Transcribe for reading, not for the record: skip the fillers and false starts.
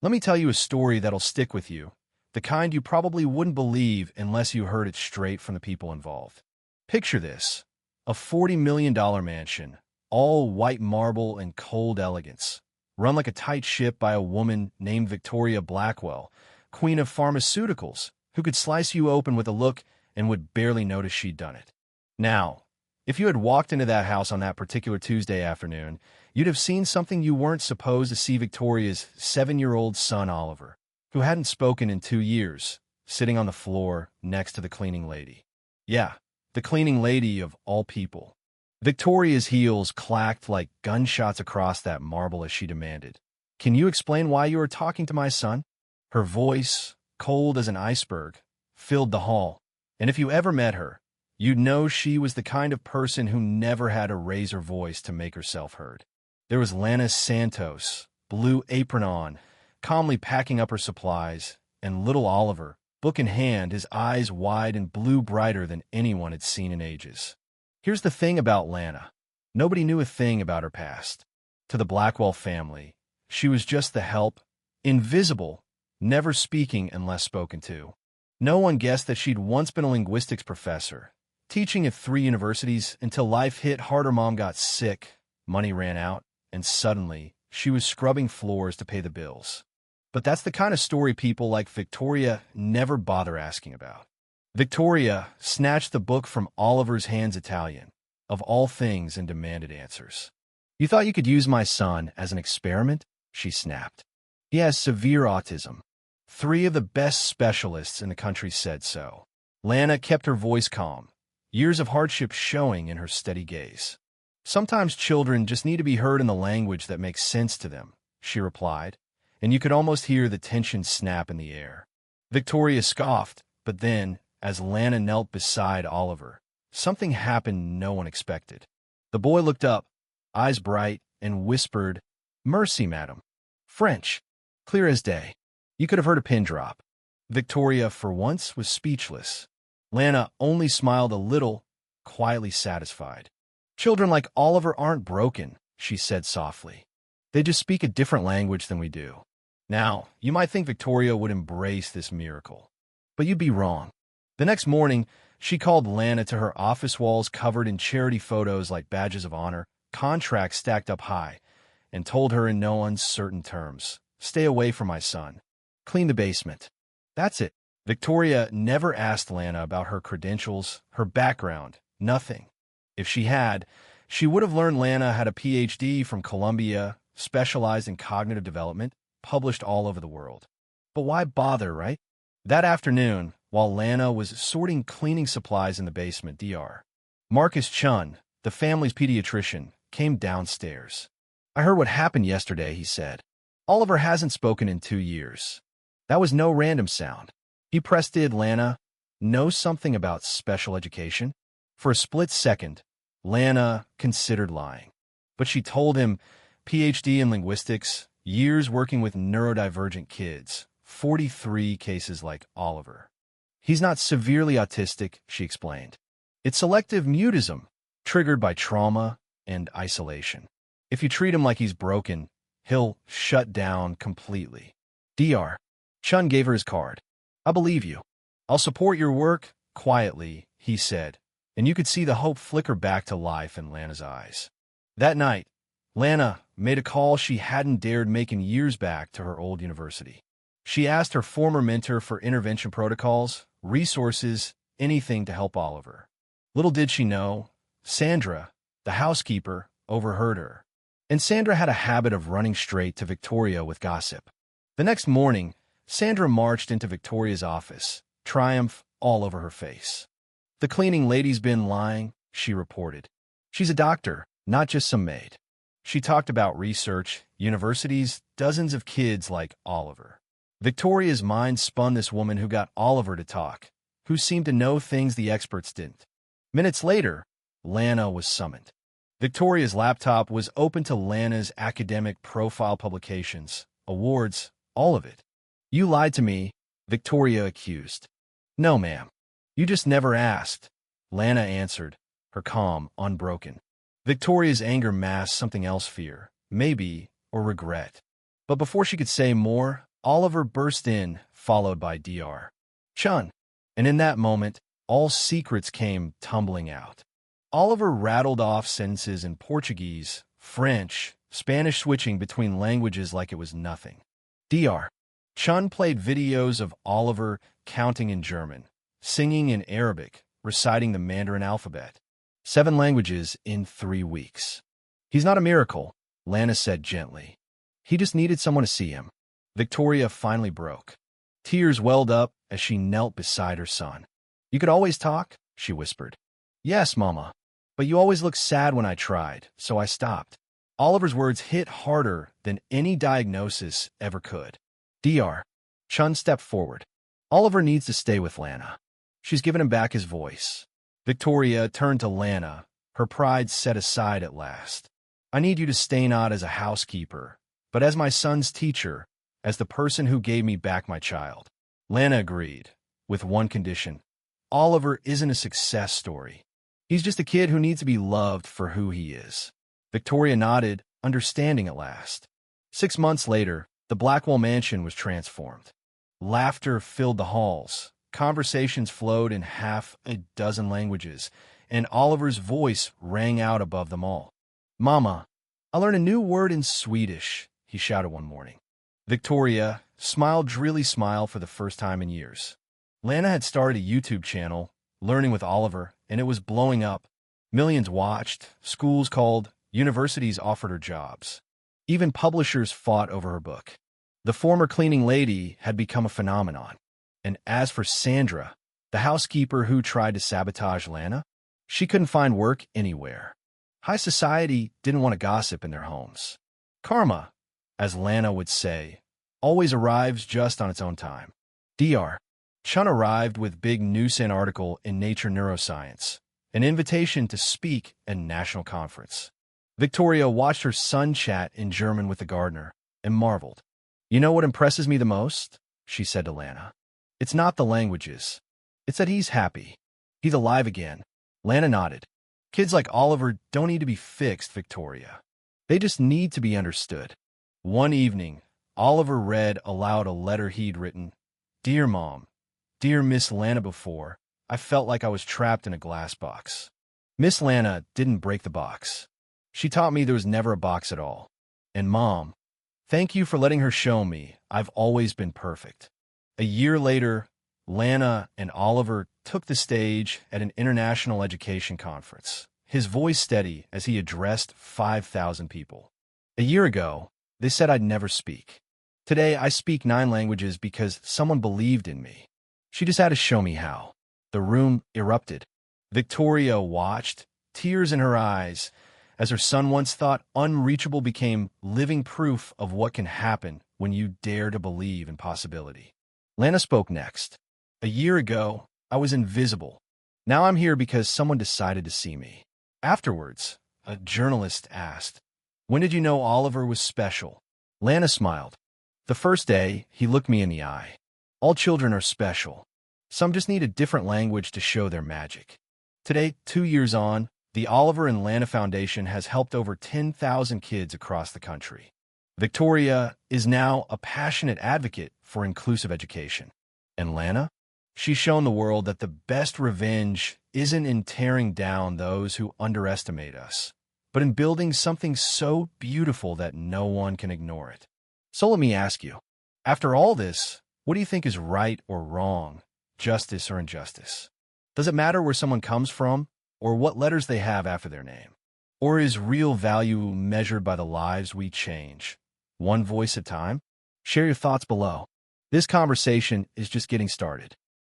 Let me tell you a story that'll stick with you, the kind you probably wouldn't believe unless you heard it straight from the people involved. Picture this: a $40 million mansion, all white marble and cold elegance, run like a tight ship by a woman named Victoria Blackwell, queen of pharmaceuticals, who could slice you open with a look and would barely notice she'd done it. Now, if you had walked into that house on that particular Tuesday afternoon, you'd have seen something you weren't supposed to see: Victoria's 7-year-old son, Oliver, who hadn't spoken in 2 years, sitting on the floor next to the cleaning lady. Yeah, the cleaning lady of all people. Victoria's heels clacked like gunshots across that marble as she demanded, "Can you explain why you are talking to my son?" Her voice, cold as an iceberg, filled the hall, and if you ever met her, you'd know she was the kind of person who never had to raise her voice to make herself heard. There was Lana Santos, blue apron on, calmly packing up her supplies, and little Oliver, book in hand, his eyes wide and blue brighter than anyone had seen in ages. Here's the thing about Lana. Nobody knew a thing about her past. To the Blackwell family, she was just the help, invisible, never speaking unless spoken to. No one guessed that she'd once been a linguistics professor, teaching at 3 universities until life hit hard. Her mom got sick, money ran out, and suddenly, she was scrubbing floors to pay the bills. But that's the kind of story people like Victoria never bother asking about. Victoria snatched the book from Oliver's hands, Italian, of all things, and demanded answers. "You thought you could use my son as an experiment?" she snapped. "He has severe autism. 3 of the best specialists in the country said so." Lana kept her voice calm, years of hardship showing in her steady gaze. "Sometimes children just need to be heard in the language that makes sense to them," she replied, and you could almost hear the tension snap in the air. Victoria scoffed, but then, as Lana knelt beside Oliver, something happened no one expected. The boy looked up, eyes bright, and whispered, "Mercy, madam." French, clear as day. You could have heard a pin drop. Victoria, for once, was speechless. Lana only smiled a little, quietly satisfied. "Children like Oliver aren't broken," she said softly. "They just speak a different language than we do." Now, you might think Victoria would embrace this miracle, but you'd be wrong. The next morning, she called Lana to her office, walls covered in charity photos like badges of honor, contracts stacked up high, and told her in no uncertain terms, "Stay away from my son. Clean the basement." That's it. Victoria never asked Lana about her credentials, her background, nothing. If she had, she would have learned Lana had a PhD from Columbia, specialized in cognitive development, published all over the world. But why bother, right? That afternoon, while Lana was sorting cleaning supplies in the basement, Dr. Marcus Chun, the family's pediatrician, came downstairs. "I heard what happened yesterday," he said. "Oliver hasn't spoken in 2 years. That was no random sound." He pressed. "Did Lana know something about special education?" For a split second, Lana considered lying. But she told him, PhD in linguistics, years working with neurodivergent kids, 43 cases like Oliver. "He's not severely autistic," she explained. "It's selective mutism, triggered by trauma and isolation. If you treat him like he's broken, he'll shut down completely." Dr. Chun gave her his card. "I believe you. I'll support your work," quietly, he said, and you could see the hope flicker back to life in Lana's eyes. That night, Lana made a call she hadn't dared make in years back to her old university. She asked her former mentor for intervention protocols, resources, anything to help Oliver. Little did she know, Sandra, the housekeeper, overheard her. And Sandra had a habit of running straight to Victoria with gossip. The next morning, Sandra marched into Victoria's office, triumph all over her face. "The cleaning lady's been lying," she reported. "She's a doctor, not just some maid." She talked about research, universities, dozens of kids like Oliver. Victoria's mind spun this woman who got Oliver to talk, who seemed to know things the experts didn't. Minutes later, Lana was summoned. Victoria's laptop was open to Lana's academic profile, publications, awards, all of it. "You lied to me," Victoria accused. "No, ma'am. You just never asked," Lana answered, her calm unbroken. Victoria's anger masked something else: fear, maybe, or regret. But before she could say more, Oliver burst in, followed by Dr. Chun. And in that moment, all secrets came tumbling out. Oliver rattled off sentences in Portuguese, French, Spanish, switching between languages like it was nothing. Dr. Chun played videos of Oliver counting in German, singing in Arabic, reciting the Mandarin alphabet. 7 languages in 3 weeks. He's not a miracle, Lana said gently. He just needed someone to see him. Victoria finally broke. Tears welled up as she knelt beside her son. You could always talk, she whispered. Yes, Mama. But you always looked sad when I tried, so I stopped. Oliver's words hit harder than any diagnosis ever could. Dr. Chun stepped forward. Oliver needs to stay with Lana. She's given him back his voice. Victoria turned to Lana, her pride set aside at last. I need you to stay not as a housekeeper, but as my son's teacher, as the person who gave me back my child. Lana agreed, with one condition. Oliver isn't a success story. He's just a kid who needs to be loved for who he is. Victoria nodded, understanding at last. 6 months later, the Blackwell mansion was transformed. Laughter filled the halls. Conversations flowed in half a dozen languages, and Oliver's voice rang out above them all. Mama, I learned a new word in Swedish, he shouted one morning. Victoria smiled dreary smile for the first time in years. Lana had started a YouTube channel, Learning with Oliver, and it was blowing up. Millions watched, schools called, universities offered her jobs. Even publishers fought over her book. The former cleaning lady had become a phenomenon. And as for Sandra, the housekeeper who tried to sabotage Lana, she couldn't find work anywhere. High society didn't want to gossip in their homes. Karma, as Lana would say, always arrives just on its own time. Dr. Chun arrived with big Newsen article in Nature Neuroscience, an invitation to speak at a national conference. Victoria watched her son chat in German with the gardener and marveled. You know what impresses me the most? She said to Lana. It's not the languages. It's that he's happy. He's alive again. Lana nodded. Kids like Oliver don't need to be fixed, Victoria. They just need to be understood. One evening, Oliver read aloud a letter he'd written. Dear Mom, dear Miss Lana, before, I felt like I was trapped in a glass box. Miss Lana didn't break the box. She taught me there was never a box at all. And Mom, thank you for letting her show me I've always been perfect. A year later, Lana and Oliver took the stage at an international education conference, his voice steady as he addressed 5,000 people. A year ago, they said I'd never speak. Today, I speak 9 languages because someone believed in me. She just had to show me how. The room erupted. Victoria watched, tears in her eyes, as her son once thought unreachable became living proof of what can happen when you dare to believe in possibility. Lana spoke next. A year ago, I was invisible. Now I'm here because someone decided to see me. Afterwards, a journalist asked, when did you know Oliver was special? Lana smiled. The first day, he looked me in the eye. All children are special. Some just need a different language to show their magic. Today, 2 years on, the Oliver and Lana Foundation has helped over 10,000 kids across the country. Victoria is now a passionate advocate for inclusive education. And Lana? She's shown the world that the best revenge isn't in tearing down those who underestimate us, but in building something so beautiful that no one can ignore it. So let me ask you, after all this, what do you think is right or wrong, justice or injustice? Does it matter where someone comes from or what letters they have after their name? Or is real value measured by the lives we change, one voice at a time? Share your thoughts below. This conversation is just getting started.